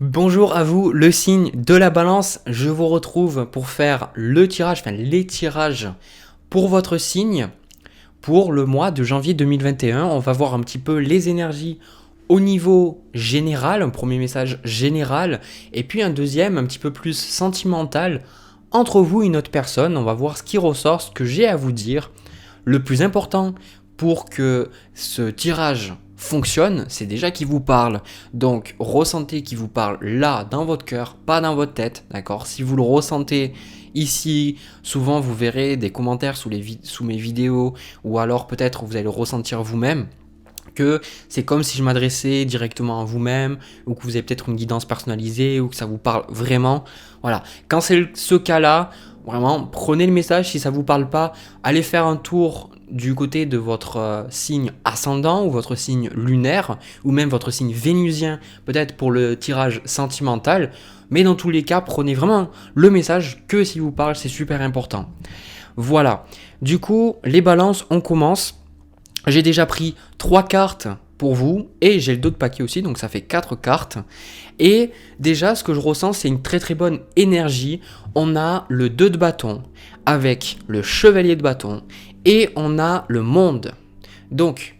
Bonjour à vous, le signe de la balance. Je vous retrouve pour faire le tirage, les tirages pour votre signe pour le mois de janvier 2021. On va voir un petit peu les énergies au niveau général, un premier message général, et puis un deuxième un petit peu plus sentimental entre vous et une autre personne. On va voir ce qui ressort, ce que j'ai à vous dire. Le plus important pour que ce tirage fonctionne, c'est déjà qu'il vous parle. Donc ressentez qu'il vous parle là, dans votre cœur, pas dans votre tête, d'accord? Si vous le ressentez ici, souvent vous verrez des commentaires sous mes vidéos, ou alors peut-être vous allez le ressentir vous-même, que c'est comme si je m'adressais directement à vous-même, ou que vous avez peut-être une guidance personnalisée, ou que ça vous parle vraiment. Voilà, quand c'est ce cas-là, vraiment, prenez le message. Si ça ne vous parle pas, allez faire un tour du côté de votre signe ascendant ou votre signe lunaire, ou même votre signe vénusien, peut-être pour le tirage sentimental. Mais dans tous les cas, prenez vraiment le message que s'il vous parle, c'est super important. Voilà, du coup, les balances, on commence. J'ai déjà pris 3 cartes pour vous et j'ai le dos de paquet aussi, donc ça fait 4 cartes. Et déjà, ce que je ressens, c'est une très très bonne énergie. On a le 2 de bâton avec le chevalier de bâton et on a le monde. Donc,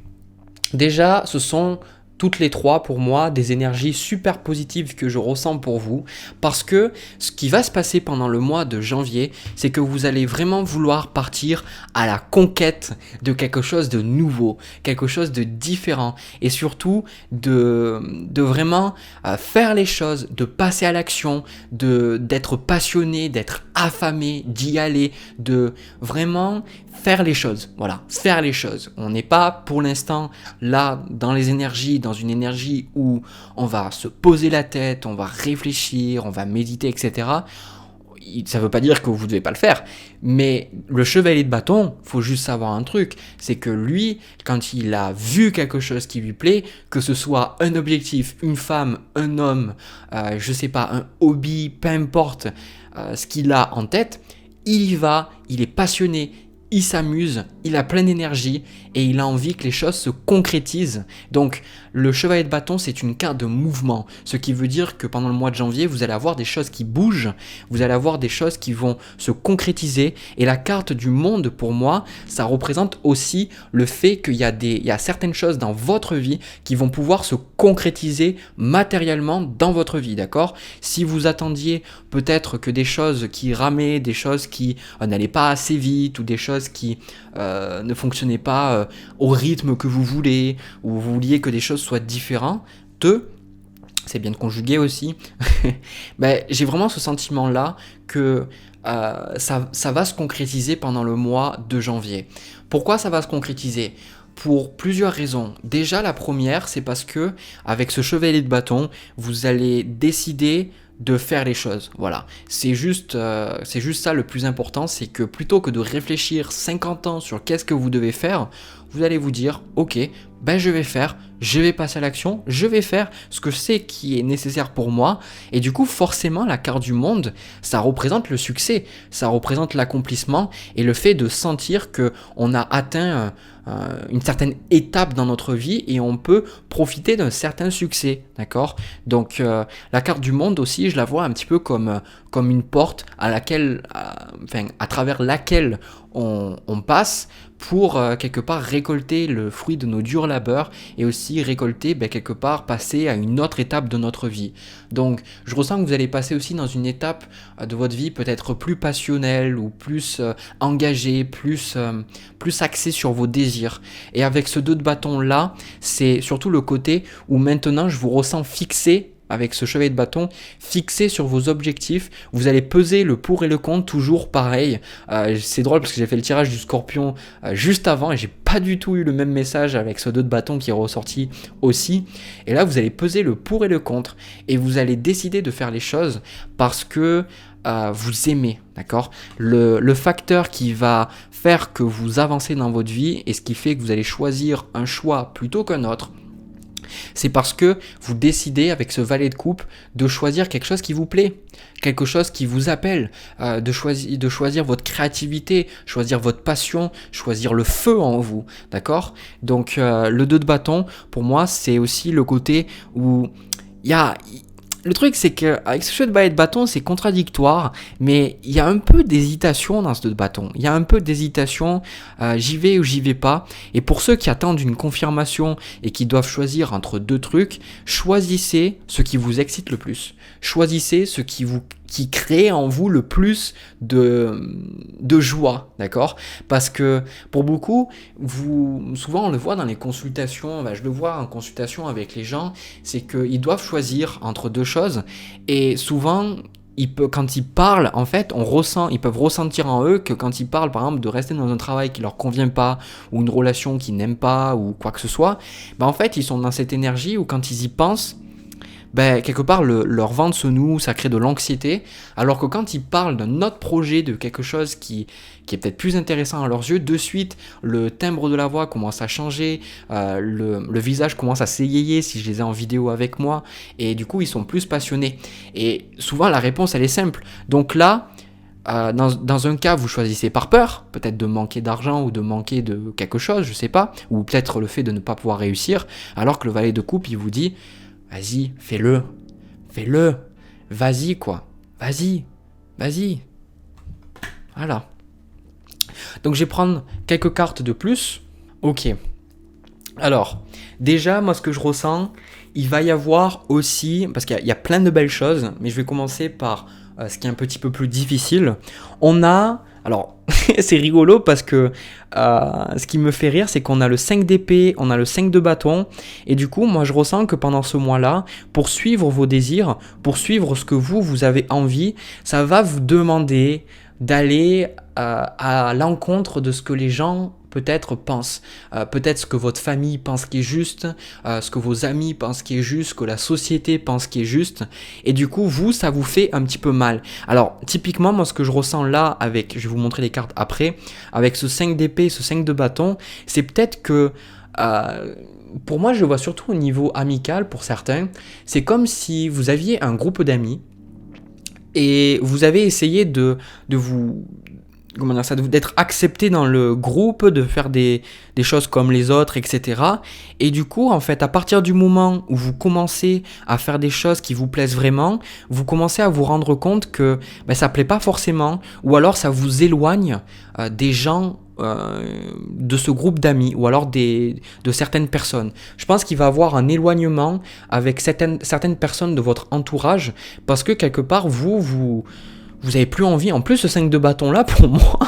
déjà, ce sont toutes les 3 pour moi des énergies super positives que je ressens pour vous, parce que ce qui va se passer pendant le mois de janvier, c'est que vous allez vraiment vouloir partir à la conquête de quelque chose de nouveau, quelque chose de différent, et surtout de vraiment faire les choses, de passer à l'action, d'être passionné, d'être affamé, d'y aller, de vraiment faire les choses. Voilà, faire les choses. On n'est pas pour l'instant là dans les énergies, dans une énergie où on va se poser la tête, on va réfléchir, on va méditer, etc. Ça ne veut pas dire que vous ne devez pas le faire, mais le chevalier de bâton, faut juste savoir un truc, c'est que lui, quand il a vu quelque chose qui lui plaît, que ce soit un objectif, une femme, un homme, je sais pas, un hobby, peu importe ce qu'il a en tête, il y va, il est passionné, il s'amuse, il a plein d'énergie et il a envie que les choses se concrétisent. Donc le chevalier de bâton, c'est une carte de mouvement, ce qui veut dire que pendant le mois de janvier, vous allez avoir des choses qui bougent, vous allez avoir des choses qui vont se concrétiser. Et la carte du monde, pour moi, ça représente aussi le fait qu'il y a certaines choses dans votre vie qui vont pouvoir se concrétiser matériellement dans votre vie, d'accord? Si vous attendiez peut-être que des choses qui ramaient, des choses qui n'allaient pas assez vite, ou des choses qui ne fonctionnaient pas au rythme que vous voulez, ou vous vouliez que des choses soient différentes, c'est bien de conjuguer aussi, ben, j'ai vraiment ce sentiment-là que ça va se concrétiser pendant le mois de janvier. Pourquoi ça va se concrétiser ? Pour plusieurs raisons. Déjà, la première, c'est parce que avec ce chevalier de bâton, vous allez décider de faire les choses. Voilà. C'est juste ça le plus important, c'est que plutôt que de réfléchir 50 ans sur qu'est-ce que vous devez faire, vous allez vous dire, ok, ben je vais passer à l'action, je vais faire ce que je sais qui est nécessaire pour moi. Et du coup, forcément, la carte du monde, ça représente le succès, ça représente l'accomplissement et le fait de sentir que on a atteint une certaine étape dans notre vie et on peut profiter d'un certain succès, d'accord? Donc la carte du monde aussi, je la vois un petit peu comme une porte à travers laquelle on passe pour quelque part récolter le fruit de nos durs labeurs et aussi récolter quelque part passer à une autre étape de notre vie. Donc je ressens que vous allez passer aussi dans une étape de votre vie peut-être plus passionnelle ou plus engagée, plus axée sur vos désirs. Et avec ce 2 de bâton là, c'est surtout le côté où maintenant je vous ressens fixé avec ce chevalier de bâton, fixé sur vos objectifs. Vous allez peser le pour et le contre, toujours pareil. C'est drôle parce que j'ai fait le tirage du scorpion juste avant et j'ai pas du tout eu le même message avec ce 2 de bâton qui est ressorti aussi. Et là, vous allez peser le pour et le contre et vous allez décider de faire les choses parce que vous aimez, d'accord? Le facteur qui va faire que vous avancez dans votre vie et ce qui fait que vous allez choisir un choix plutôt qu'un autre, c'est parce que vous décidez avec ce valet de coupe de choisir quelque chose qui vous plaît, quelque chose qui vous appelle, de choisir votre créativité, choisir votre passion, choisir le feu en vous, d'accord? Donc le 2 de bâton, pour moi, c'est aussi le côté où il y a Le truc, c'est qu'avec ce jeu de balai de bâton, c'est contradictoire, mais il y a un peu d'hésitation dans ce jeu de bâton. Il y a un peu d'hésitation, j'y vais ou j'y vais pas. Et pour ceux qui attendent une confirmation et qui doivent choisir entre deux trucs, choisissez ce qui vous excite le plus. Choisissez ce qui crée en vous le plus de joie, d'accord? Parce que pour beaucoup, souvent on le voit dans les consultations, je le vois en consultation avec les gens, c'est qu'ils doivent choisir entre deux choses et souvent quand ils parlent, en fait, ils peuvent ressentir en eux que quand ils parlent, par exemple, de rester dans un travail qui leur convient pas, ou une relation qu'ils n'aiment pas, ou quoi que ce soit, en fait, ils sont dans cette énergie où quand ils y pensent, quelque part, leur ventre se noue, ça crée de l'anxiété, alors que quand ils parlent d'un autre projet, de quelque chose qui est peut-être plus intéressant à leurs yeux, de suite, le timbre de la voix commence à changer, le visage commence à s'égayer si je les ai en vidéo avec moi, et du coup, ils sont plus passionnés. Et souvent, la réponse, elle est simple. Donc là, dans un cas, vous choisissez par peur, peut-être de manquer d'argent ou de manquer de quelque chose, je sais pas, ou peut-être le fait de ne pas pouvoir réussir, alors que le valet de coupe, il vous dit... Vas-y, fais-le, vas-y quoi, vas-y. Voilà. Donc je vais prendre quelques cartes de plus. Ok. Alors, déjà, moi ce que je ressens, il va y avoir aussi, parce qu'il y a plein de belles choses, mais je vais commencer par ce qui est un petit peu plus difficile. On a... Alors, c'est rigolo parce que ce qui me fait rire, c'est qu'on a le 5 d'épée, on a le 5 de bâton, et du coup, moi je ressens que pendant ce mois-là, pour suivre vos désirs, pour suivre ce que vous avez envie, ça va vous demander d'aller à l'encontre de ce que les gens peut-être pensent, peut-être ce que votre famille pense qui est juste, ce que vos amis pensent qui est juste, ce que la société pense qui est juste, et du coup ça vous fait un petit peu mal. Alors typiquement moi ce que je ressens là je vais vous montrer les cartes après, avec ce 5 d'épée, ce 5 de bâton, c'est peut-être que pour moi je le vois surtout au niveau amical pour certains, c'est comme si vous aviez un groupe d'amis et vous avez essayé de vous... Comment dire ça, d'être accepté dans le groupe, de faire des choses comme les autres, etc. Et du coup, en fait, à partir du moment où vous commencez à faire des choses qui vous plaisent vraiment, vous commencez à vous rendre compte que ça plaît pas forcément, ou alors ça vous éloigne des gens de ce groupe d'amis, ou alors de certaines personnes. Je pense qu'il va y avoir un éloignement avec certaines personnes de votre entourage, parce que quelque part, vous avez plus envie. En plus, ce 5 de bâton là, pour moi,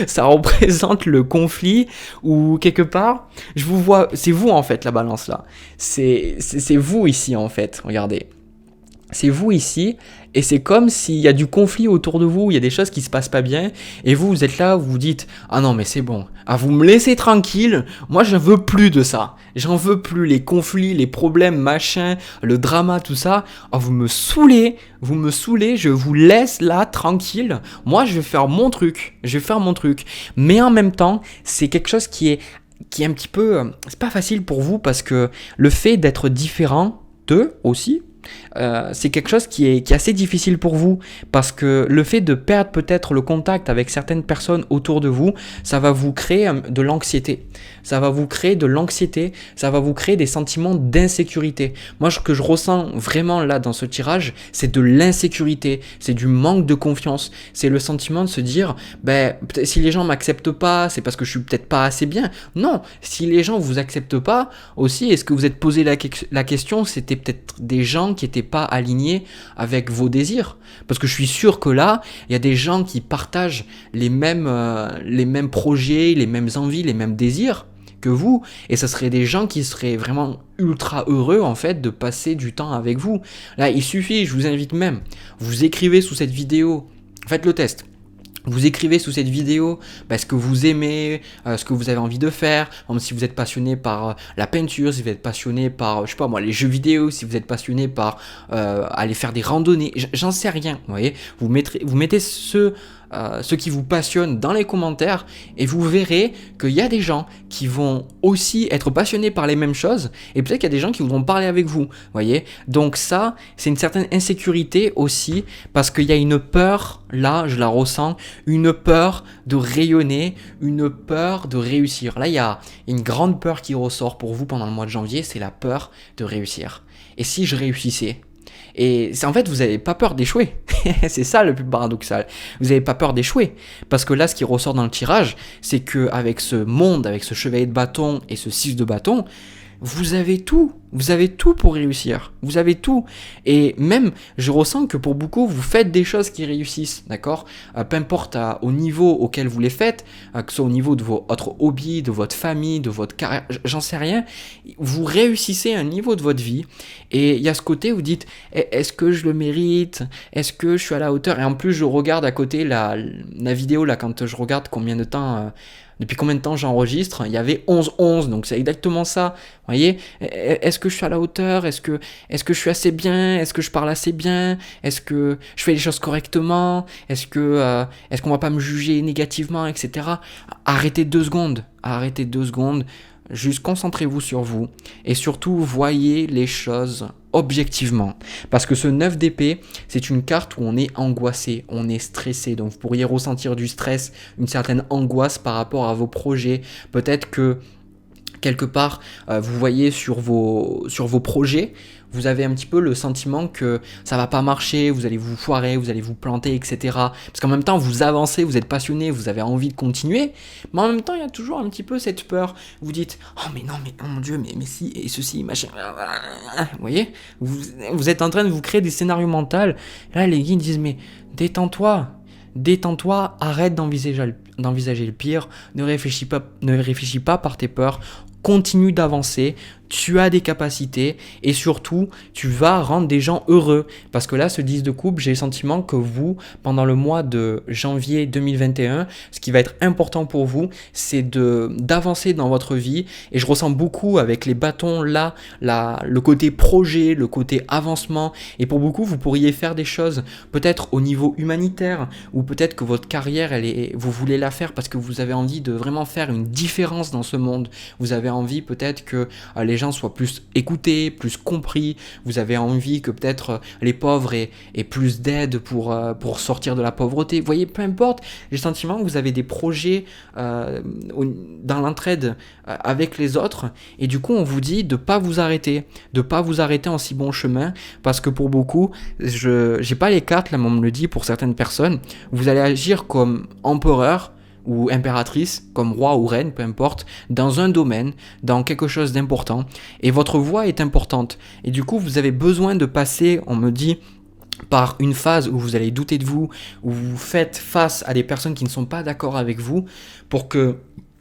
ça représente le conflit où quelque part, je vous vois, c'est vous en fait la balance là. C'est vous ici en fait, regardez. C'est vous ici, et c'est comme s'il y a du conflit autour de vous, il y a des choses qui se passent pas bien, et vous êtes là, vous vous dites « Ah non mais c'est bon, vous me laissez tranquille, moi je veux plus de ça, j'en veux plus, les conflits, les problèmes, machin, le drama, tout ça, vous me saoulez, je vous laisse là tranquille, moi je vais faire mon truc, mais en même temps, c'est quelque chose qui est un petit peu, c'est pas facile pour vous, parce que le fait d'être différent d'eux aussi, c'est quelque chose qui est assez difficile pour vous, parce que le fait de perdre peut-être le contact avec certaines personnes autour de vous, ça va vous créer de l'anxiété, ça va vous créer des sentiments d'insécurité. Moi, ce que je ressens vraiment là dans ce tirage, c'est de l'insécurité, c'est du manque de confiance, c'est le sentiment de se dire peut-être si les gens m'acceptent pas, c'est parce que je suis peut-être pas assez bien. Non, si les gens vous acceptent pas aussi, est-ce que vous êtes posé la question, c'était peut-être des gens qui n'étaient pas alignés avec vos désirs, parce que je suis sûr que là il y a des gens qui partagent les mêmes projets, les mêmes envies, les mêmes désirs que vous, et ça serait des gens qui seraient vraiment ultra heureux en fait de passer du temps avec vous. Là il suffit, je vous invite même, vous écrivez sous cette vidéo, faites le test. Vous écrivez sous cette vidéo ce que vous aimez, ce que vous avez envie de faire. Si vous êtes passionné par la peinture, si vous êtes passionné par, je sais pas moi, les jeux vidéo, si vous êtes passionné par aller faire des randonnées, j'en sais rien, vous voyez. Vous mettez ce qui vous passionne dans les commentaires, et vous verrez qu'il y a des gens qui vont aussi être passionnés par les mêmes choses, et peut-être qu'il y a des gens qui voudront parler avec vous, voyez. Donc ça, c'est une certaine insécurité aussi, parce qu'il y a une peur, là je la ressens, une peur de rayonner, une peur de réussir. Là il y a une grande peur qui ressort pour vous pendant le mois de janvier, c'est la peur de réussir. Et si je réussissais ? Et c'est en fait, vous n'avez pas peur d'échouer. C'est ça le plus paradoxal. Vous n'avez pas peur d'échouer. Parce que là, ce qui ressort dans le tirage, c'est qu'avec ce monde, avec ce chevalier de bâton et ce 6 de bâton, vous avez tout. Vous avez tout pour réussir. Vous avez tout. Et même, je ressens que pour beaucoup, vous faites des choses qui réussissent, d'accord. Peu importe au niveau auquel vous les faites, que ce soit au niveau de votre hobby, de votre famille, de votre carrière, j'en sais rien. Vous réussissez à un niveau de votre vie. Et il y a ce côté où vous dites, est-ce que je le mérite? Est-ce que je suis à la hauteur? Et en plus, je regarde à côté la vidéo, là, quand je regarde combien de temps... depuis combien de temps j'enregistre, il y avait 11-11, donc c'est exactement ça. Vous voyez, est-ce que je suis à la hauteur? Est-ce que je suis assez bien? Est-ce que je parle assez bien? Est-ce que je fais les choses correctement? Est-ce qu'on va pas me juger négativement, etc. Arrêtez 2 secondes. Arrêtez 2 secondes. Juste concentrez-vous sur vous et surtout voyez les choses objectivement. Parce que ce 9 d'épée, c'est une carte où on est angoissé, on est stressé. Donc vous pourriez ressentir du stress, une certaine angoisse par rapport à vos projets. Peut-être que quelque part, vous voyez sur vos projets, vous avez un petit peu le sentiment que ça va pas marcher, vous allez vous foirer, vous allez vous planter, etc. Parce qu'en même temps, vous avancez, vous êtes passionné, vous avez envie de continuer, mais en même temps, il y a toujours un petit peu cette peur. Vous dites, oh mais non, mais oh mon Dieu, mais si, et ceci, machin. Vous voyez, vous êtes en train de vous créer des scénarios mentaux. Là, les guides disent, mais détends-toi. Détends-toi, arrête d'envisager le pire, ne réfléchis pas par tes peurs, continue d'avancer, tu as des capacités et surtout, tu vas rendre des gens heureux. Parce que là, ce 10 de coupe, j'ai le sentiment que vous, pendant le mois de janvier 2021, ce qui va être important pour vous, c'est d'avancer dans votre vie. Et je ressens beaucoup avec les bâtons là, le côté projet, le côté avancement. Et pour beaucoup, vous pourriez faire des choses peut-être au niveau humanitaire ou peut-être que votre carrière, vous voulez la faire parce que vous avez envie de vraiment faire une différence dans ce monde. Vous avez envie peut-être que les gens soient plus écoutés, plus compris. Vous avez envie que peut-être les pauvres aient plus d'aide pour sortir de la pauvreté. Vous voyez, peu importe, j'ai le sentiment que vous avez des projets dans l'entraide avec les autres et du coup on vous dit de pas vous arrêter en si bon chemin parce que pour beaucoup, je n'ai pas les cartes là mais on me le dit pour certaines personnes, vous allez agir comme empereur ou impératrice, comme roi ou reine, peu importe, dans un domaine, dans quelque chose d'important, et votre voix est importante. Et du coup, vous avez besoin de passer, on me dit, par une phase où vous allez douter de vous, où vous faites face à des personnes qui ne sont pas d'accord avec vous, pour que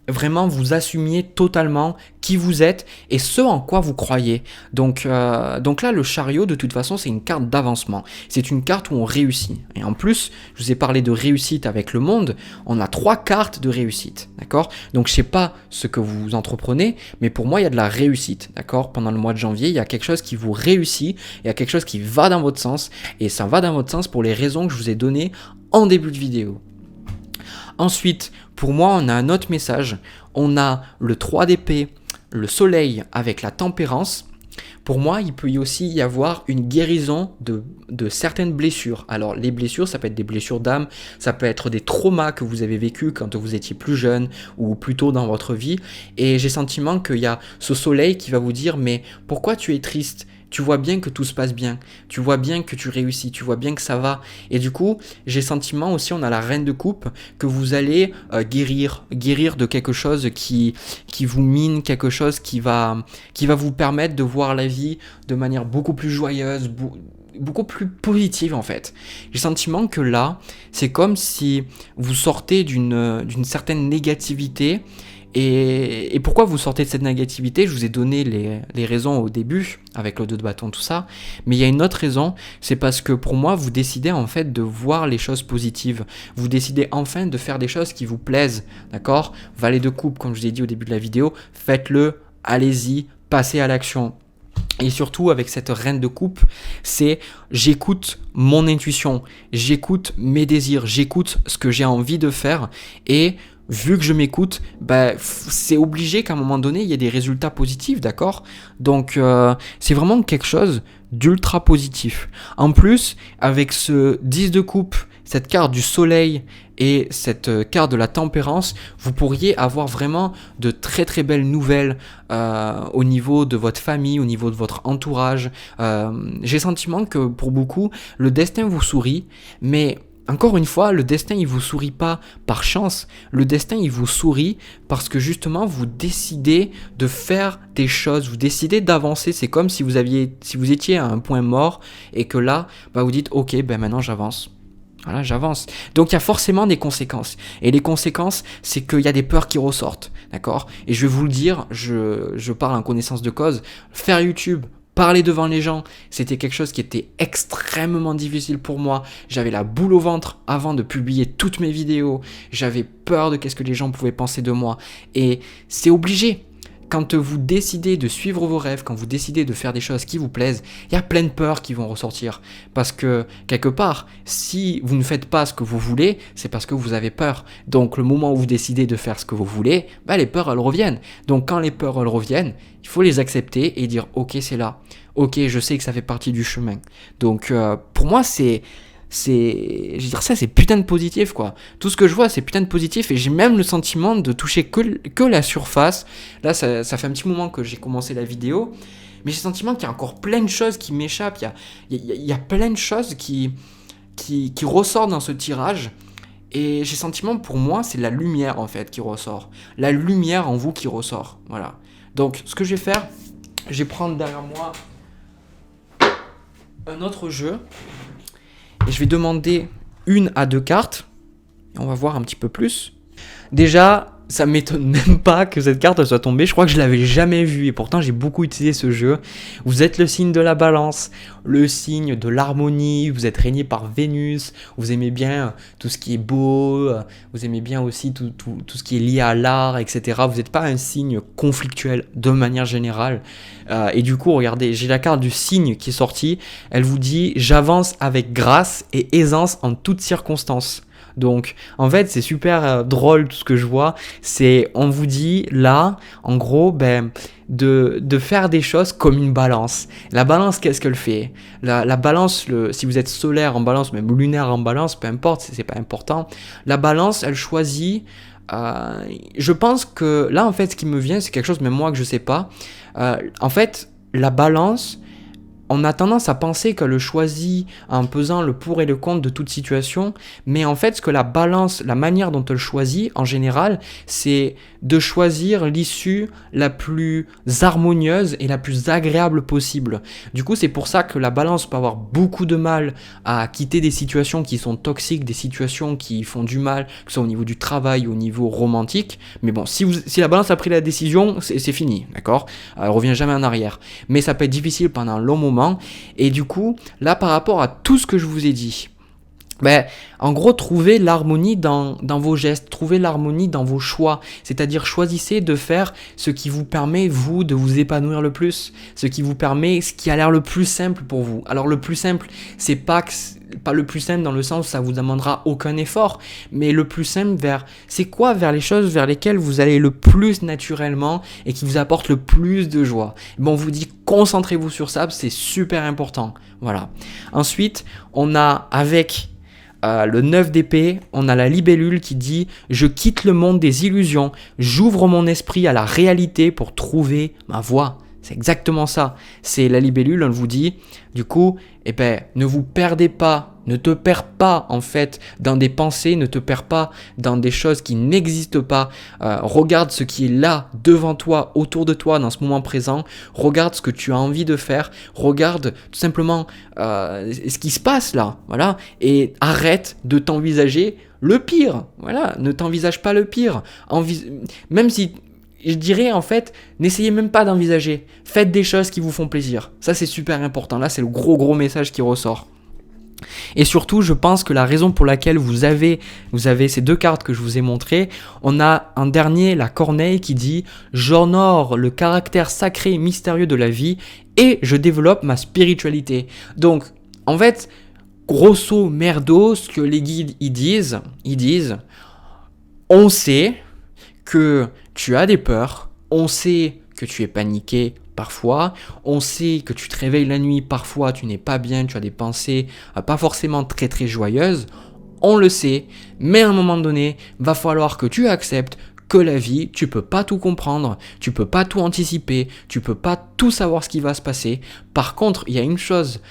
vraiment vous assumiez totalement qui vous êtes et ce en quoi vous croyez. Donc là, le chariot, de toute façon, c'est une carte d'avancement. C'est une carte où on réussit. Et en plus, je vous ai parlé de réussite avec le monde. On a 3 cartes de réussite, d'accord? Donc je sais pas ce que vous entreprenez, mais pour moi, il y a de la réussite, d'accord? Pendant le mois de janvier, il y a quelque chose qui vous réussit, il y a quelque chose qui va dans votre sens, et ça va dans votre sens pour les raisons que je vous ai données en début de vidéo. Ensuite, pour moi, on a un autre message. On a le 3 d'épée, le soleil avec la tempérance. Pour moi, il peut aussi y avoir une guérison de certaines blessures. Alors, les blessures, ça peut être des blessures d'âme, ça peut être des traumas que vous avez vécus quand vous étiez plus jeune ou plus tôt dans votre vie. Et j'ai le sentiment qu'il y a ce soleil qui va vous dire « Mais pourquoi tu es triste ? Tu vois bien que tout se passe bien, tu vois bien que tu réussis, tu vois bien que ça va. » Et du coup, j'ai le sentiment aussi, on a la reine de coupe, que vous allez guérir de quelque chose qui vous mine, quelque chose qui va vous permettre de voir la vie de manière beaucoup plus joyeuse, beaucoup plus positive en fait. J'ai le sentiment que là, c'est comme si vous sortez d'une certaine négativité. Et pourquoi vous sortez de cette négativité? Je vous ai donné les raisons au début, avec le 2 de bâton, tout ça. Mais il y a une autre raison, c'est parce que pour moi, vous décidez en fait de voir les choses positives. Vous décidez enfin de faire des choses qui vous plaisent, d'accord? Valet de coupe, comme je vous ai dit au début de la vidéo, faites-le, allez-y, passez à l'action. Et surtout avec cette reine de coupe, c'est j'écoute mon intuition, j'écoute mes désirs, j'écoute ce que j'ai envie de faire et vu que je m'écoute, c'est obligé qu'à un moment donné, il y ait des résultats positifs, d'accord? Donc, c'est vraiment quelque chose d'ultra positif. En plus, avec ce 10 de coupe, cette carte du soleil et cette carte de la tempérance, vous pourriez avoir vraiment de très très belles nouvelles au niveau de votre famille, au niveau de votre entourage. J'ai le sentiment que pour beaucoup, le destin vous sourit, mais encore une fois, le destin il vous sourit pas par chance, le destin il vous sourit parce que justement vous décidez de faire des choses, vous décidez d'avancer. C'est comme si vous étiez à un point mort et que là, vous dites ok, maintenant j'avance. Voilà, j'avance. Donc il y a forcément des conséquences. Et les conséquences, c'est qu'il y a des peurs qui ressortent, d'accord? Et je vais vous le dire, je parle en connaissance de cause, faire YouTube, parler devant les gens, c'était quelque chose qui était extrêmement difficile pour moi. J'avais la boule au ventre avant de publier toutes mes vidéos. J'avais peur de qu'est-ce que les gens pouvaient penser de moi. Et c'est obligé. Quand vous décidez de suivre vos rêves, quand vous décidez de faire des choses qui vous plaisent, il y a plein de peurs qui vont ressortir. Parce que, quelque part, si vous ne faites pas ce que vous voulez, c'est parce que vous avez peur. Donc, le moment où vous décidez de faire ce que vous voulez, les peurs, elles reviennent. Donc, quand les peurs, elles reviennent, il faut les accepter et dire « Ok, c'est là. Ok, je sais que ça fait partie du chemin. » Donc, pour moi, c'est putain de positif, quoi. Tout ce que je vois, c'est putain de positif, et j'ai même le sentiment de toucher que la surface. Là, ça fait un petit moment que j'ai commencé la vidéo, mais j'ai le sentiment qu'il y a encore plein de choses qui m'échappent. Il y a plein de choses qui ressortent dans ce tirage, et j'ai le sentiment, pour moi, c'est la lumière, en fait, qui ressort. La lumière en vous qui ressort, voilà. Donc, ce que je vais faire, je vais prendre derrière moi un autre jeu, et je vais demander 1 à 2 cartes. Et on va voir un petit peu plus. Déjà, ça m'étonne même pas que cette carte soit tombée. Je crois que je l'avais jamais vue. Et pourtant, j'ai beaucoup utilisé ce jeu. Vous êtes le signe de la balance, le signe de l'harmonie. Vous êtes régné par Vénus. Vous aimez bien tout ce qui est beau. Vous aimez bien aussi tout ce qui est lié à l'art, etc. Vous n'êtes pas un signe conflictuel de manière générale. Et du coup, regardez, j'ai la carte du signe qui est sortie. Elle vous dit « J'avance avec grâce et aisance en toutes circonstances ». Donc, en fait, c'est super drôle tout ce que je vois. On vous dit là, en gros, de faire des choses comme une balance. La balance, qu'est-ce qu'elle fait? La balance, si vous êtes solaire en balance, même lunaire en balance, peu importe, c'est pas important. La balance, elle choisit. Je pense que là, en fait, ce qui me vient, c'est quelque chose, même moi, que je sais pas. En fait, la balance, on a tendance à penser qu'elle le choisit en pesant le pour et le contre de toute situation, mais en fait, ce que la balance, la manière dont elle choisit, en général, c'est de choisir l'issue la plus harmonieuse et la plus agréable possible. Du coup, c'est pour ça que la balance peut avoir beaucoup de mal à quitter des situations qui sont toxiques, des situations qui font du mal, que ce soit au niveau du travail ou au niveau romantique. Mais bon, si la balance a pris la décision, c'est fini, d'accord? Elle revient jamais en arrière. Mais ça peut être difficile pendant un long moment. Et du coup, là, par rapport à tout ce que je vous ai dit, en gros, trouvez l'harmonie dans vos gestes, trouvez l'harmonie dans vos choix, c'est-à-dire choisissez de faire ce qui vous permet, vous, de vous épanouir le plus, ce qui a l'air le plus simple pour vous. Alors le plus simple, c'est pas le plus simple dans le sens où ça vous demandera aucun effort, mais le plus simple vers les choses vers lesquelles vous allez le plus naturellement et qui vous apportent le plus de joie. On vous dit concentrez-vous sur ça, c'est super important. Voilà. Ensuite, on a avec le 9 d'épée, on a la libellule qui dit « Je quitte le monde des illusions, j'ouvre mon esprit à la réalité pour trouver ma voie ». C'est exactement ça. C'est la libellule, on vous dit, du coup, ne vous perdez pas, ne te perds pas en fait dans des pensées, ne te perds pas dans des choses qui n'existent pas. Regarde ce qui est là, devant toi, autour de toi, dans ce moment présent. Regarde ce que tu as envie de faire. Regarde tout simplement ce qui se passe là, voilà. Et arrête de t'envisager le pire. Voilà, ne t'envisage pas le pire. Même si... Je dirais en fait, n'essayez même pas d'envisager. Faites des choses qui vous font plaisir. Ça, c'est super important. Là, c'est le gros message qui ressort. Et surtout, je pense que la raison pour laquelle vous avez ces 2 cartes que je vous ai montrées, on a un dernier, la corneille, qui dit « J'honore le caractère sacré et mystérieux de la vie et je développe ma spiritualité. » Donc, en fait, grosso merdo, ce que les guides ils disent, on sait... que tu as des peurs, on sait que tu es paniqué parfois, on sait que tu te réveilles la nuit, parfois tu n'es pas bien, tu as des pensées pas forcément très très joyeuses, on le sait, mais à un moment donné, va falloir que tu acceptes que la vie, tu peux pas tout comprendre, tu peux pas tout anticiper, tu peux pas tout savoir ce qui va se passer. Par contre, il y a une chose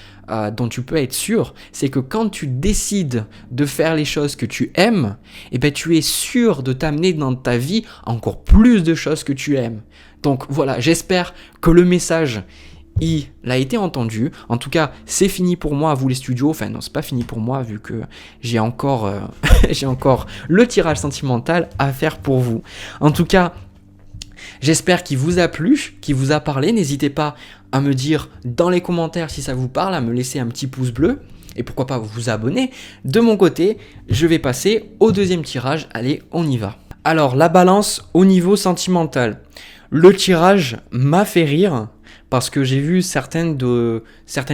dont tu peux être sûr, c'est que quand tu décides de faire les choses que tu aimes, eh ben, tu es sûr de t'amener dans ta vie encore plus de choses que tu aimes. Donc voilà, j'espère que le message il a été entendu. En tout cas, c'est fini pour moi à vous les studios. Enfin non, c'est pas fini pour moi vu que j'ai encore, j'ai encore le tirage sentimental à faire pour vous. En tout cas, j'espère qu'il vous a plu, qu'il vous a parlé. N'hésitez pas à me dire dans les commentaires si ça vous parle, à me laisser un petit pouce bleu. Et pourquoi pas vous abonner. De mon côté, je vais passer au deuxième tirage. Allez, on y va. Alors, la balance au niveau sentimental. Le tirage m'a fait rire parce que j'ai vu certaines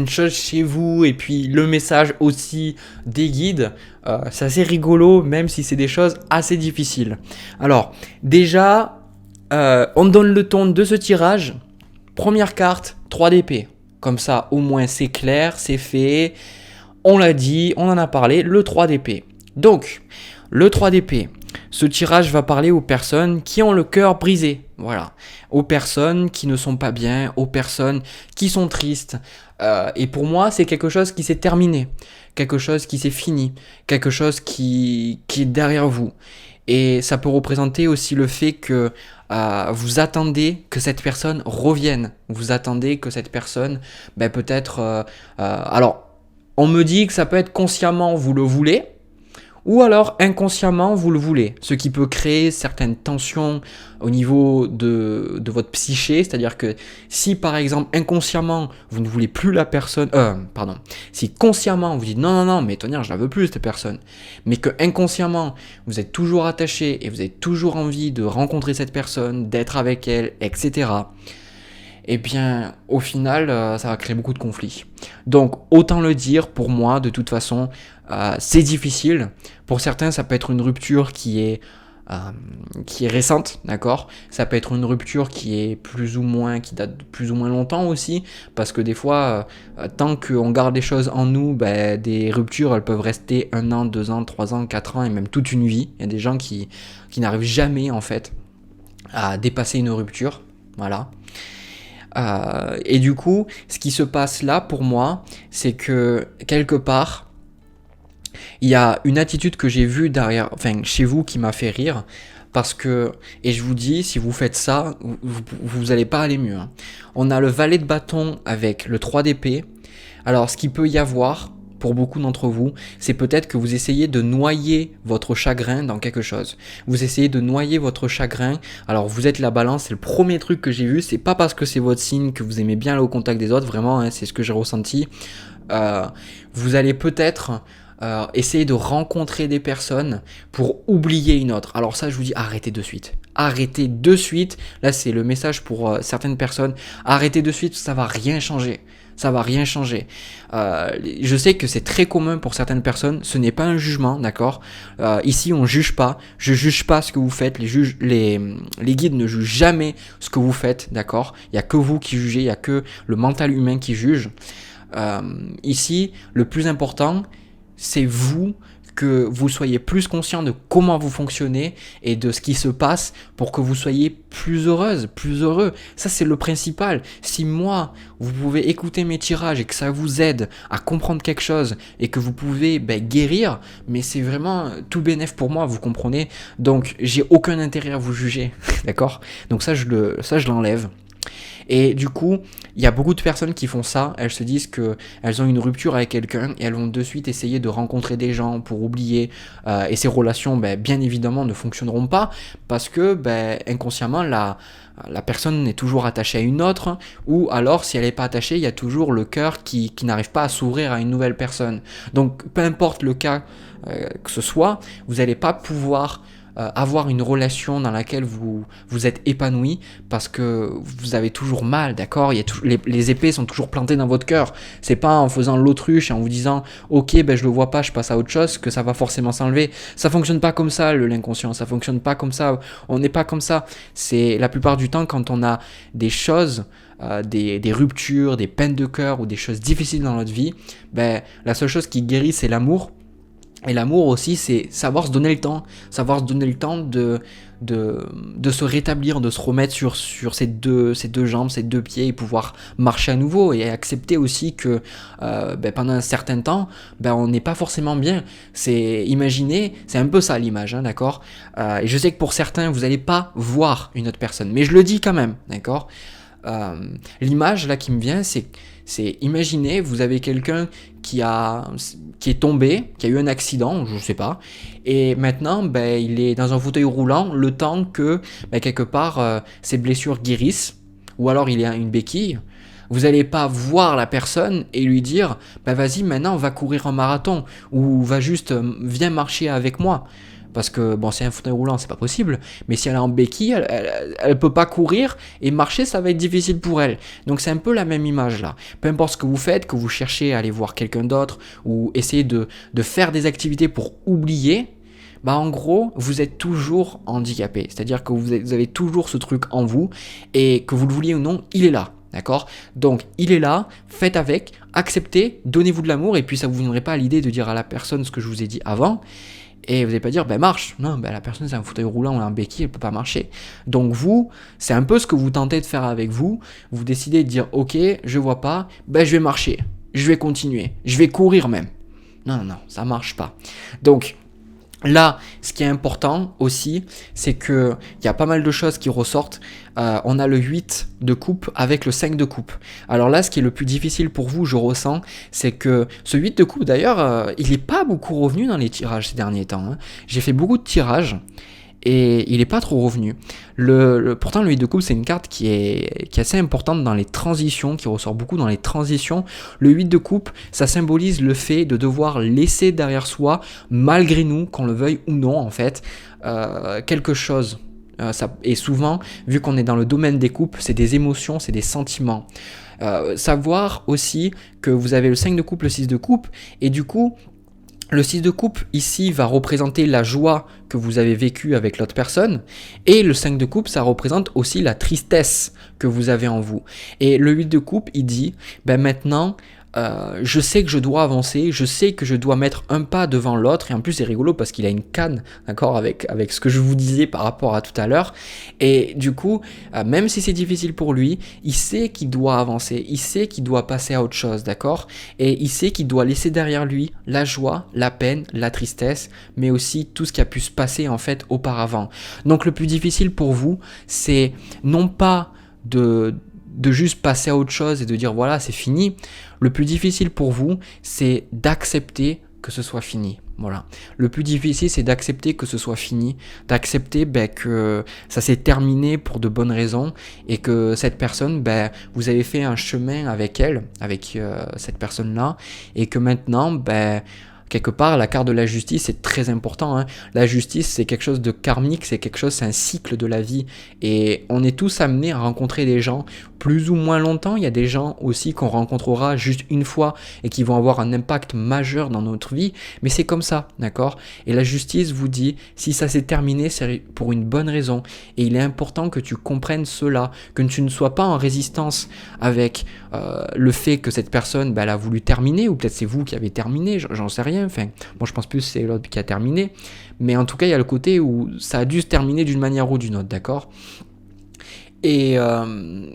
choses chez vous et puis le message aussi des guides. C'est assez rigolo même si c'est des choses assez difficiles. Alors, déjà, on donne le ton de ce tirage. Première carte, 3 d'épée. Comme ça, au moins c'est clair, c'est fait. On l'a dit, on en a parlé, le 3 d'épée. Donc, le 3 d'épée. Ce tirage va parler aux personnes qui ont le cœur brisé, voilà, aux personnes qui ne sont pas bien, aux personnes qui sont tristes. Et pour moi, c'est quelque chose qui s'est terminé, quelque chose qui s'est fini, quelque chose qui est derrière vous. Et ça peut représenter aussi le fait que vous attendez que cette personne revienne, vous attendez que cette personne, peut-être... alors, on me dit que ça peut être consciemment, vous le voulez, ou alors inconsciemment vous le voulez, ce qui peut créer certaines tensions au niveau de votre psyché, c'est-à-dire que si par exemple inconsciemment vous ne voulez plus la personne, si consciemment vous dites non mais Tony je la veux plus cette personne, mais que inconsciemment vous êtes toujours attaché et vous avez toujours envie de rencontrer cette personne, d'être avec elle, etc. Eh bien, au final, ça va créer beaucoup de conflits. Donc, autant le dire, pour moi, de toute façon, c'est difficile. Pour certains, ça peut être une rupture qui est récente, d'accord ? Ça peut être une rupture qui date de plus ou moins longtemps aussi, parce que des fois, tant qu'on garde les choses en nous, des ruptures, elles peuvent rester 1 an, 2 ans, 3 ans, 4 ans, et même toute une vie. Il y a des gens qui n'arrivent jamais, en fait, à dépasser une rupture. Voilà. Et du coup, ce qui se passe là pour moi, c'est que quelque part, il y a une attitude que j'ai vue chez vous qui m'a fait rire. Parce que, et je vous dis, si vous faites ça, vous allez pas aller mieux. Hein. On a le valet de bâton avec le 3 d'épée. Alors, ce qu'il peut y avoir, pour beaucoup d'entre vous, c'est peut-être que vous essayez de noyer votre chagrin dans quelque chose. Vous essayez de noyer votre chagrin. Alors vous êtes la balance, c'est le premier truc que j'ai vu. C'est pas parce que c'est votre signe que vous aimez bien aller au contact des autres, vraiment, hein, c'est ce que j'ai ressenti. Vous allez peut-être essayer de rencontrer des personnes pour oublier une autre. Alors ça, je vous dis, arrêtez de suite. Arrêtez de suite. Là, c'est le message pour certaines personnes. Arrêtez de suite, ça va rien changer. Ça va rien changer. Je sais que c'est très commun pour certaines personnes. Ce n'est pas un jugement, d'accord ? Ici, on juge pas. Je juge pas ce que vous faites. Les guides ne jugent jamais ce que vous faites, d'accord ? Il y a que vous qui jugez. Il y a que le mental humain qui juge. Ici, le plus important, c'est vous, que vous soyez plus conscient de comment vous fonctionnez et de ce qui se passe pour que vous soyez plus heureuse, plus heureux. Ça, c'est le principal. Si moi, vous pouvez écouter mes tirages et que ça vous aide à comprendre quelque chose et que vous pouvez guérir, mais c'est vraiment tout bénef pour moi, vous comprenez ? Donc, j'ai aucun intérêt à vous juger, d'accord ? Donc ça, je l'enlève. Et du coup, il y a beaucoup de personnes qui font ça, elles se disent qu'elles ont une rupture avec quelqu'un et elles vont de suite essayer de rencontrer des gens pour oublier. Et ces relations, bien évidemment, ne fonctionneront pas parce que inconsciemment, la personne est toujours attachée à une autre, ou alors, si elle n'est pas attachée, il y a toujours le cœur qui n'arrive pas à s'ouvrir à une nouvelle personne. Donc, peu importe le cas que ce soit, vous n'allez pas pouvoir avoir une relation dans laquelle vous êtes épanoui parce que vous avez toujours mal, d'accord? Les épées sont toujours plantées dans votre cœur. C'est pas en faisant l'autruche et en vous disant ok, ben je le vois pas, je passe à autre chose que ça va forcément s'enlever. Ça fonctionne pas comme ça, l'inconscient. Ça fonctionne pas comme ça. On n'est pas comme ça. C'est la plupart du temps quand on a des choses, des ruptures, des peines de cœur ou des choses difficiles dans notre vie, ben la seule chose qui guérit c'est l'amour. Et l'amour aussi, c'est savoir se donner le temps, de se rétablir, de se remettre sur ses deux jambes, ses deux pieds et pouvoir marcher à nouveau et accepter aussi que pendant un certain temps, on n'est pas forcément bien. Imaginez, c'est un peu ça l'image, hein, d'accord, et je sais que pour certains, vous n'allez pas voir une autre personne, mais je le dis quand même, d'accord. L'image là qui me vient, c'est imaginez, vous avez quelqu'un qui est tombé, qui a eu un accident, je sais pas, et maintenant il est dans un fauteuil roulant le temps que quelque part ses blessures guérissent, ou alors il a une béquille. Vous n'allez pas voir la personne et lui dire vas-y maintenant on va courir un marathon, ou va juste viens marcher avec moi. Parce que c'est un fauteuil roulant, c'est pas possible. Mais si elle est en béquille, elle peut pas courir et marcher, ça va être difficile pour elle. Donc c'est un peu la même image là. Peu importe ce que vous faites, que vous cherchez à aller voir quelqu'un d'autre ou essayer de faire des activités pour oublier, en gros, vous êtes toujours handicapé. C'est-à-dire que vous avez toujours ce truc en vous et que vous le vouliez ou non, il est là. D'accord ? Donc il est là, faites avec, acceptez, donnez-vous de l'amour et puis ça vous viendrait pas à l'idée de dire à la personne ce que je vous ai dit avant. Et vous n'allez pas dire, marche. Non, la personne, c'est un fauteuil roulant ou un béquille, elle ne peut pas marcher. Donc vous, c'est un peu ce que vous tentez de faire avec vous. Vous décidez de dire, ok, je vois pas, je vais marcher. Je vais continuer. Je vais courir même. Non, ça marche pas. Donc, là, ce qui est important aussi, c'est qu'il y a pas mal de choses qui ressortent. On a le 8 de coupe avec le 5 de coupe. Alors là, ce qui est le plus difficile pour vous, je ressens, c'est que ce 8 de coupe, d'ailleurs, il n'est pas beaucoup revenu dans les tirages ces derniers temps. Hein. J'ai fait beaucoup de tirages et il n'est pas trop revenu. Pourtant, le 8 de coupe, c'est une carte qui est assez importante dans les transitions, qui ressort beaucoup dans les transitions. Le 8 de coupe, ça symbolise le fait de devoir laisser derrière soi, malgré nous, qu'on le veuille ou non, en fait, quelque chose. Et souvent, vu qu'on est dans le domaine des coupes, c'est des émotions, c'est des sentiments. Savoir aussi que vous avez le 5 de coupe, le 6 de coupe, et du coup, le 6 de coupe ici va représenter la joie que vous avez vécue avec l'autre personne, et le 5 de coupe, ça représente aussi la tristesse que vous avez en vous. Et le 8 de coupe, il dit, maintenant, je sais que je dois avancer, je sais que je dois mettre un pas devant l'autre, et en plus c'est rigolo parce qu'il a une canne, d'accord, avec ce que je vous disais par rapport à tout à l'heure, et du coup, même si c'est difficile pour lui, il sait qu'il doit avancer, il sait qu'il doit passer à autre chose, d'accord, et il sait qu'il doit laisser derrière lui la joie, la peine, la tristesse, mais aussi tout ce qui a pu se passer en fait auparavant. Donc le plus difficile pour vous, c'est non pas de juste passer à autre chose et de dire voilà c'est fini. Le plus difficile pour vous, c'est d'accepter que ce soit fini. Voilà. Le plus difficile, c'est d'accepter que ce soit fini, d'accepter que ça s'est terminé pour de bonnes raisons et que cette personne, vous avez fait un chemin avec elle, avec cette personne-là, et que maintenant, quelque part, la carte de la justice est très important. Hein. La justice, c'est quelque chose de karmique, c'est un cycle de la vie. Et on est tous amenés à rencontrer des gens plus ou moins longtemps. Il y a des gens aussi qu'on rencontrera juste une fois et qui vont avoir un impact majeur dans notre vie. Mais c'est comme ça, d'accord ? Et la justice vous dit, si ça s'est terminé, c'est pour une bonne raison. Et il est important que tu comprennes cela, que tu ne sois pas en résistance avec le fait que cette personne, elle a voulu terminer, ou peut-être c'est vous qui avez terminé, j'en sais rien. Enfin, moi je pense plus que c'est l'autre qui a terminé, mais en tout cas il y a le côté où ça a dû se terminer d'une manière ou d'une autre, d'accord ? Et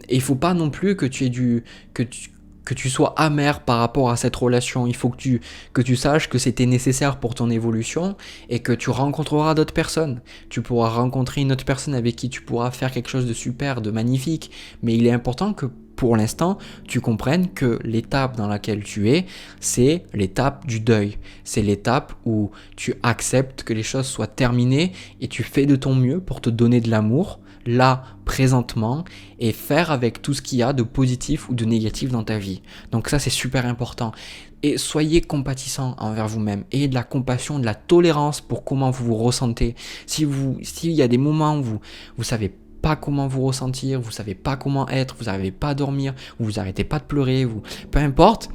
il faut pas non plus que tu sois amer par rapport à cette relation. Il faut que tu saches que c'était nécessaire pour ton évolution et que tu rencontreras d'autres personnes. Tu pourras rencontrer une autre personne avec qui tu pourras faire quelque chose de super, de magnifique, mais il est important que pour l'instant, tu comprennes que l'étape dans laquelle tu es, c'est l'étape du deuil. C'est l'étape où tu acceptes que les choses soient terminées et tu fais de ton mieux pour te donner de l'amour, là, présentement, et faire avec tout ce qu'il y a de positif ou de négatif dans ta vie. Donc ça, c'est super important. Et soyez compatissant envers vous-même. Ayez de la compassion, de la tolérance pour comment vous vous ressentez. S'il y a des moments où vous savez pas comment vous ressentir, vous savez pas comment être, vous n'arrivez pas à dormir, vous arrêtez pas de pleurer, peu importe,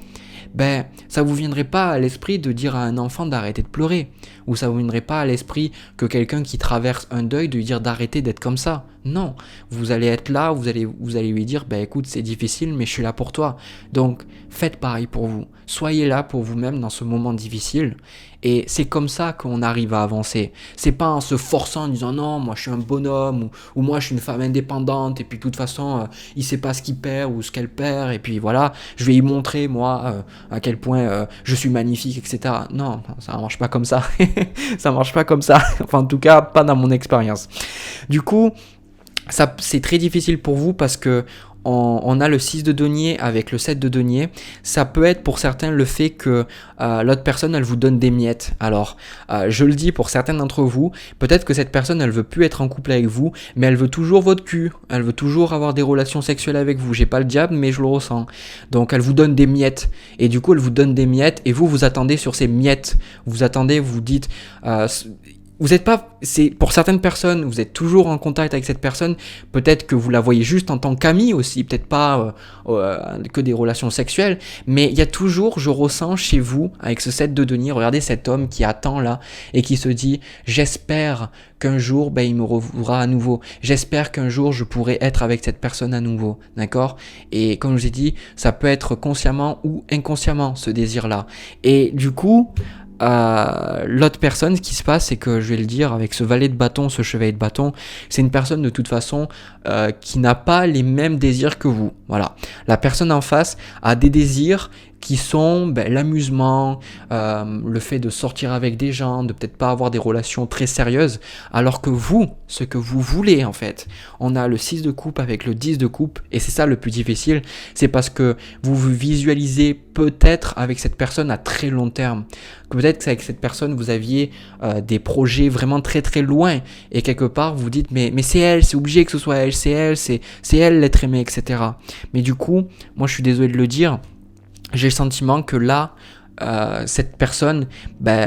ça vous viendrait pas à l'esprit de dire à un enfant d'arrêter de pleurer, ou ça vous viendrait pas à l'esprit que quelqu'un qui traverse un deuil de lui dire d'arrêter d'être comme ça. Non, vous allez être là, vous allez lui dire, écoute, c'est difficile, mais je suis là pour toi. Donc, faites pareil pour vous. Soyez là pour vous-même dans ce moment difficile. Et c'est comme ça qu'on arrive à avancer. C'est pas en se forçant, en disant non, moi je suis un bonhomme, ou moi je suis une femme indépendante, et puis de toute façon, il sait pas ce qu'il perd ou ce qu'elle perd, et puis voilà, je vais y montrer, moi, à quel point je suis magnifique, etc. Non, ça marche pas comme ça. Ça marche pas comme ça. Enfin, en tout cas, pas dans mon expérience. Du coup, ça, c'est très difficile pour vous parce que on a le 6 de denier avec le 7 de denier. Ça peut être pour certains le fait que l'autre personne, elle vous donne des miettes. Alors, je le dis pour certains d'entre vous, peut-être que cette personne, elle veut plus être en couple avec vous, mais elle veut toujours votre cul. Elle veut toujours avoir des relations sexuelles avec vous. J'ai pas le diable, mais je le ressens. Donc, elle vous donne des miettes. Et du coup, elle vous donne des miettes et vous attendez sur ces miettes. Vous attendez, vous dites... vous êtes pas, c'est pour certaines personnes, vous êtes toujours en contact avec cette personne. Peut-être que vous la voyez juste en tant qu'amie aussi, peut-être pas que des relations sexuelles, mais il y a toujours, je ressens chez vous avec ce 7 de denier, regardez cet homme qui attend là et qui se dit, j'espère qu'un jour, il me reverra à nouveau. J'espère qu'un jour je pourrai être avec cette personne à nouveau, d'accord ? Et comme je vous ai dit, ça peut être consciemment ou inconsciemment ce désir-là. Et du coup. L'autre personne, ce qui se passe, c'est que je vais le dire, avec ce valet de bâton, ce chevalier de bâton, c'est une personne de toute façon qui n'a pas les mêmes désirs que vous. Voilà. La personne en face a des désirs qui sont l'amusement, le fait de sortir avec des gens, de peut-être pas avoir des relations très sérieuses, alors que vous, ce que vous voulez en fait, on a le 6 de coupe avec le 10 de coupe, et c'est ça le plus difficile, c'est parce que vous vous visualisez peut-être avec cette personne à très long terme, peut-être qu'avec cette personne vous aviez des projets vraiment très très loin, et quelque part vous dites mais c'est elle, c'est obligé que ce soit elle, c'est elle l'être aimé, etc. Mais du coup, moi je suis désolé de le dire, j'ai le sentiment que là, cette personne,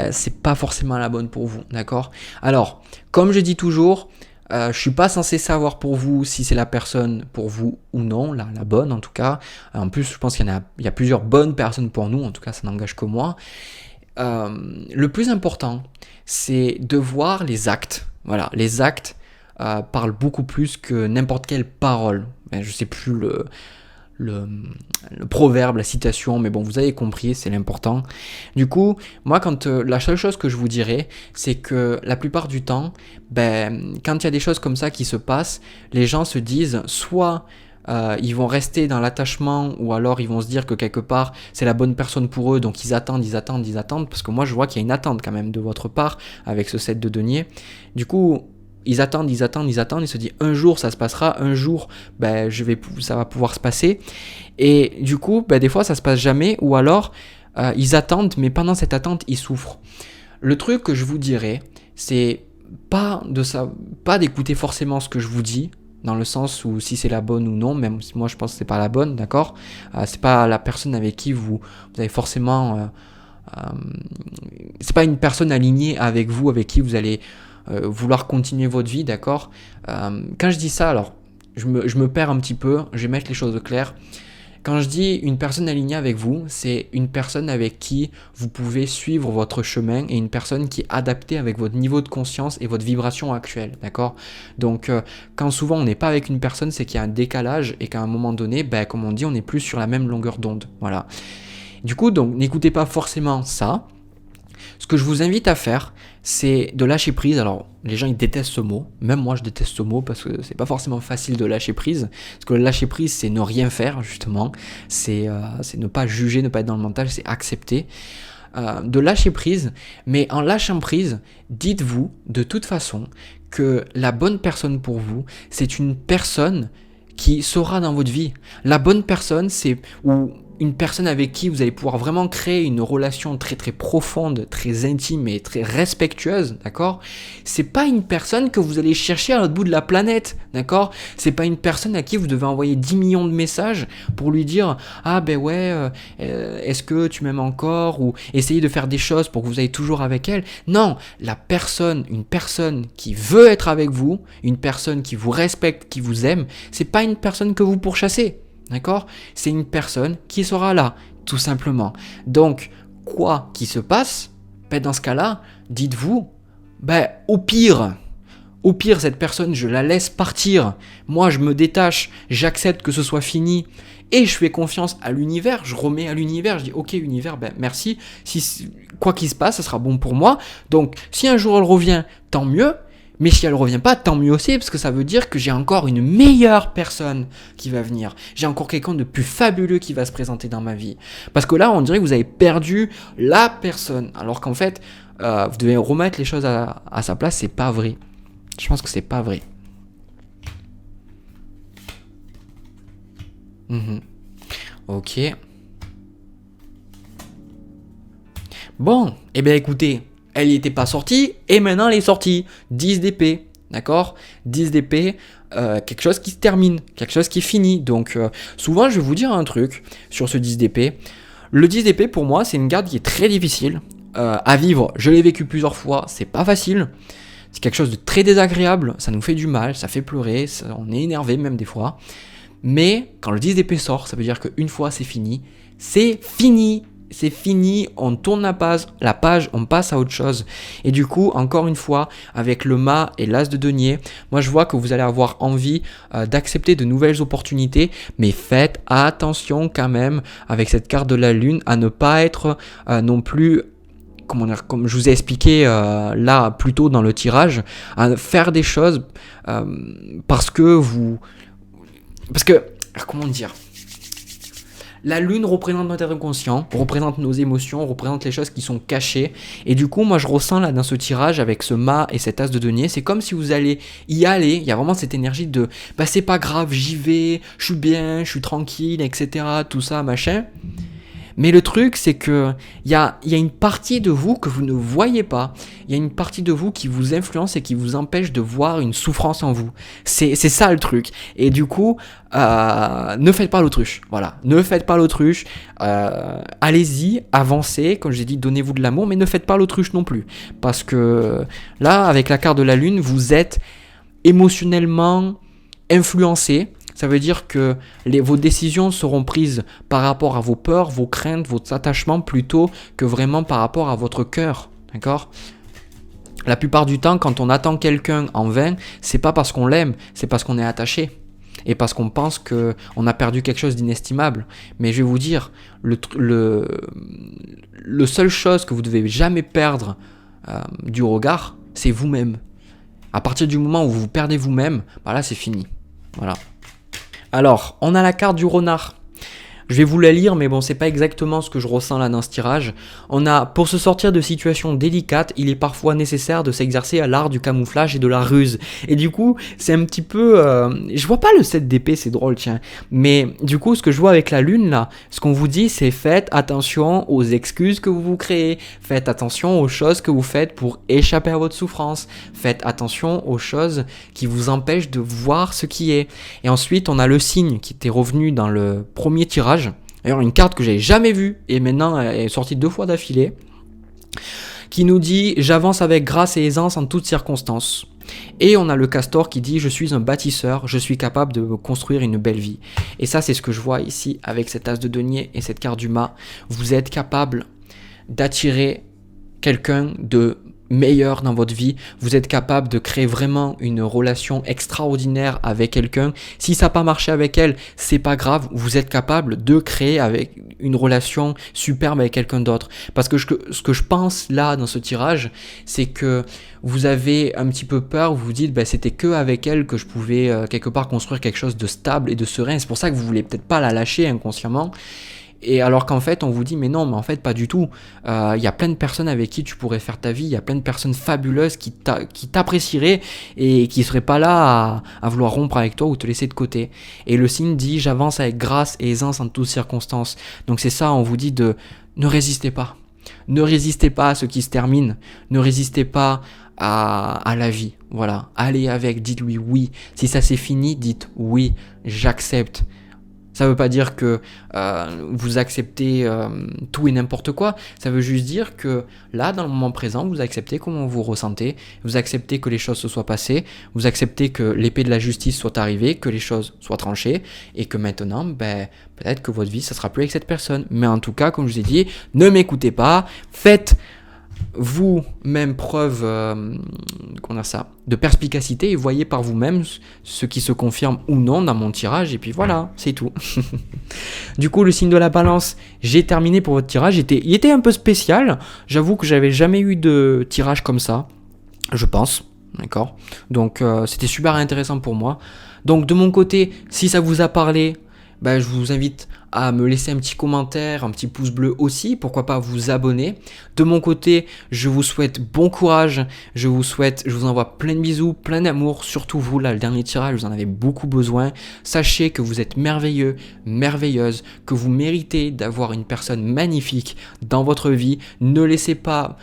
c'est pas forcément la bonne pour vous, d'accord ? Alors, comme je dis toujours, je suis pas censé savoir pour vous si c'est la personne pour vous ou non, la bonne en tout cas. En plus, je pense qu'il y a plusieurs bonnes personnes pour nous, en tout cas, ça n'engage que moi. Le plus important, c'est de voir les actes. Voilà, les actes parlent beaucoup plus que n'importe quelle parole. Je sais plus le proverbe, la citation, mais bon, vous avez compris, c'est l'important. Du coup, moi, la seule chose que je vous dirais, c'est que la plupart du temps, quand il y a des choses comme ça qui se passent, les gens se disent soit ils vont rester dans l'attachement, ou alors ils vont se dire que quelque part c'est la bonne personne pour eux, donc ils attendent, parce que moi je vois qu'il y a une attente quand même de votre part avec ce 7 de denier. Du coup, ils attendent, ils se disent un jour ça se passera, un jour ça va pouvoir se passer, et du coup des fois ça se passe jamais, ou alors ils attendent, mais pendant cette attente ils souffrent. Le truc que je vous dirais, c'est pas d'écouter forcément ce que je vous dis, dans le sens où si c'est la bonne ou non, même si moi je pense que c'est pas la bonne, d'accord, c'est pas la personne avec qui vous avez forcément c'est pas une personne alignée avec vous, avec qui vous allez vouloir continuer votre vie, d'accord. Quand je dis ça, alors je me perds un petit peu, je vais mettre les choses au clair. Quand je dis une personne alignée avec vous, c'est une personne avec qui vous pouvez suivre votre chemin, et une personne qui est adaptée avec votre niveau de conscience et votre vibration actuelle, d'accord ? Donc, quand souvent on n'est pas avec une personne, c'est qu'il y a un décalage, et qu'à un moment donné, comme on dit, on n'est plus sur la même longueur d'onde, voilà. Du coup, donc, n'écoutez pas forcément ça. Ce que je vous invite à faire, c'est de lâcher prise. Alors, les gens ils détestent ce mot, même moi je déteste ce mot parce que c'est pas forcément facile de lâcher prise. Parce que le lâcher prise, c'est ne rien faire justement, c'est ne pas juger, ne pas être dans le mental, c'est accepter. De lâcher prise, mais en lâchant prise, dites-vous de toute façon que la bonne personne pour vous, c'est une personne qui sera dans votre vie. La bonne personne, c'est une personne avec qui vous allez pouvoir vraiment créer une relation très très profonde, très intime et très respectueuse, d'accord? C'est pas une personne que vous allez chercher à l'autre bout de la planète, d'accord? C'est pas une personne à qui vous devez envoyer 10 millions de messages pour lui dire ah ben ouais, est-ce que tu m'aimes encore, ou essayer de faire des choses pour que vous ayez toujours avec elle. Non, une personne qui veut être avec vous, une personne qui vous respecte, qui vous aime, c'est pas une personne que vous pourchassez. D'accord? C'est une personne qui sera là, tout simplement. Donc, quoi qu'il se passe, ben dans ce cas-là, dites-vous, ben au pire, cette personne, je la laisse partir. Moi, je me détache, j'accepte que ce soit fini et je fais confiance à l'univers. Je remets à l'univers, je dis ok univers, ben merci. Si quoi qu'il se passe, ça sera bon pour moi. Donc, si un jour elle revient, tant mieux. Mais si elle ne revient pas, tant mieux aussi, parce que ça veut dire que j'ai encore une meilleure personne qui va venir. J'ai encore quelqu'un de plus fabuleux qui va se présenter dans ma vie. Parce que là, on dirait que vous avez perdu la personne. Alors qu'en fait, vous devez remettre les choses à sa place. C'est pas vrai. Je pense que c'est pas vrai. Ok. Bon, eh bien écoutez, elle n'y était pas sortie, et maintenant elle est sortie. 10 d'épée, d'accord? 10 d'épée, quelque chose qui se termine, quelque chose qui est fini. Donc souvent je vais vous dire un truc sur ce 10 d'épée. Le 10 d'épée pour moi c'est une carte qui est très difficile à vivre. Je l'ai vécu plusieurs fois, c'est pas facile. C'est quelque chose de très désagréable, ça nous fait du mal, ça fait pleurer, on est énervé même des fois. Mais quand le 10 d'épée sort, ça veut dire qu'une fois c'est fini. C'est fini! C'est fini, on tourne la page, on passe à autre chose. Et du coup, encore une fois, avec le mât et l'as de denier, moi je vois que vous allez avoir envie d'accepter de nouvelles opportunités, mais faites attention quand même avec cette carte de la lune à ne pas être non plus, comment dire, comme je vous ai expliqué là plus tôt dans le tirage, à faire des choses parce que, comment dire, la lune représente notre inconscient, représente nos émotions, représente les choses qui sont cachées. Et du coup, moi, je ressens là dans ce tirage avec ce mât et cet as de denier, c'est comme si vous allez y aller. Il y a vraiment cette énergie de bah c'est pas grave, j'y vais, je suis bien, je suis tranquille, etc. Tout ça, machin. Mais le truc, c'est que il y a une partie de vous que vous ne voyez pas. Il y a une partie de vous qui vous influence et qui vous empêche de voir une souffrance en vous. C'est ça le truc. Et du coup, ne faites pas l'autruche. Voilà, ne faites pas l'autruche. Allez-y, avancez. Comme j'ai dit, donnez-vous de l'amour, mais ne faites pas l'autruche non plus. Parce que là, avec la carte de la lune, vous êtes émotionnellement influencé. Ça veut dire que vos décisions seront prises par rapport à vos peurs, vos craintes, vos attachements, plutôt que vraiment par rapport à votre cœur. D'accord ? La plupart du temps, quand on attend quelqu'un en vain, c'est pas parce qu'on l'aime, c'est parce qu'on est attaché. Et parce qu'on pense qu'on a perdu quelque chose d'inestimable. Mais je vais vous dire, le seule chose que vous devez jamais perdre du regard, c'est vous-même. À partir du moment où vous perdez vous-même, bah là c'est fini. Voilà. Alors, on a la carte du renard. Je vais vous la lire, mais bon, c'est pas exactement ce que je ressens là dans ce tirage. On a, pour se sortir de situations délicates, il est parfois nécessaire de s'exercer à l'art du camouflage et de la ruse. Et du coup, c'est un petit peu... je vois pas le 7 d'épée, c'est drôle, tiens. Mais du coup, ce que je vois avec la lune, là, ce qu'on vous dit, c'est faites attention aux excuses que vous vous créez. Faites attention aux choses que vous faites pour échapper à votre souffrance. Faites attention aux choses qui vous empêchent de voir ce qui est. Et ensuite, on a le signe qui était revenu dans le premier tirage. D'ailleurs, une carte que j'avais jamais vue et maintenant elle est sortie 2 fois d'affilée, qui nous dit « J'avance avec grâce et aisance en toutes circonstances ». Et on a le castor qui dit « Je suis un bâtisseur, je suis capable de construire une belle vie ». Et ça, c'est ce que je vois ici avec cet as de denier et cette carte du mât. Vous êtes capable d'attirer quelqu'un de meilleur dans votre vie, vous êtes capable de créer vraiment une relation extraordinaire avec quelqu'un. Si ça n'a pas marché avec elle, c'est pas grave, vous êtes capable de créer avec une relation superbe avec quelqu'un d'autre. Parce que ce que je pense là dans ce tirage, c'est que vous avez un petit peu peur, vous vous dites c'était que avec elle que je pouvais quelque part construire quelque chose de stable et de serein. C'est pour ça que vous voulez peut-être pas la lâcher inconsciemment. Et alors qu'en fait, on vous dit, mais non, mais en fait, pas du tout. Il y a plein de personnes avec qui tu pourrais faire ta vie, il y a plein de personnes fabuleuses qui t'apprécieraient et qui seraient pas là à vouloir rompre avec toi ou te laisser de côté. Et le signe dit, j'avance avec grâce et aisance en toutes circonstances. Donc c'est ça, on vous dit de ne résistez pas. Ne résistez pas à ce qui se termine. Ne résistez pas à la vie. Voilà. Allez avec, dites-lui oui. Si ça c'est fini, dites oui, j'accepte. Ça ne veut pas dire que vous acceptez tout et n'importe quoi. Ça veut juste dire que là, dans le moment présent, vous acceptez comment vous ressentez. Vous acceptez que les choses se soient passées. Vous acceptez que l'épée de la justice soit arrivée, que les choses soient tranchées. Et que maintenant, peut-être que votre vie, ça ne sera plus avec cette personne. Mais en tout cas, comme je vous ai dit, ne m'écoutez pas. Faites vous-même preuve de perspicacité et voyez par vous-même ce qui se confirme ou non dans mon tirage et puis voilà, c'est tout. Du coup, le signe de la balance, j'ai terminé pour votre tirage. Il était un peu spécial, j'avoue que j'avais jamais eu de tirage comme ça, je pense, d'accord. Donc c'était super intéressant pour moi. Donc de mon côté, si ça vous a parlé, je vous invite à me laisser un petit commentaire, un petit pouce bleu aussi, pourquoi pas vous abonner. De mon côté, je vous souhaite bon courage, je vous envoie plein de bisous, plein d'amour, surtout vous là, le dernier tirage, vous en avez beaucoup besoin. Sachez que vous êtes merveilleux, merveilleuse, que vous méritez d'avoir une personne magnifique dans votre vie. Ne laissez pas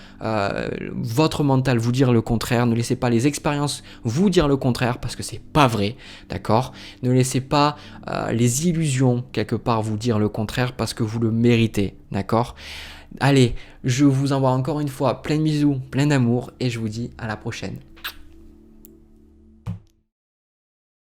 votre mental vous dire le contraire, ne laissez pas les expériences vous dire le contraire parce que c'est pas vrai, d'accord? Ne laissez pas les illusions quelque part vous dire le contraire parce que vous le méritez, d'accord? Allez, je vous envoie encore une fois plein de bisous, plein d'amour et je vous dis à la prochaine.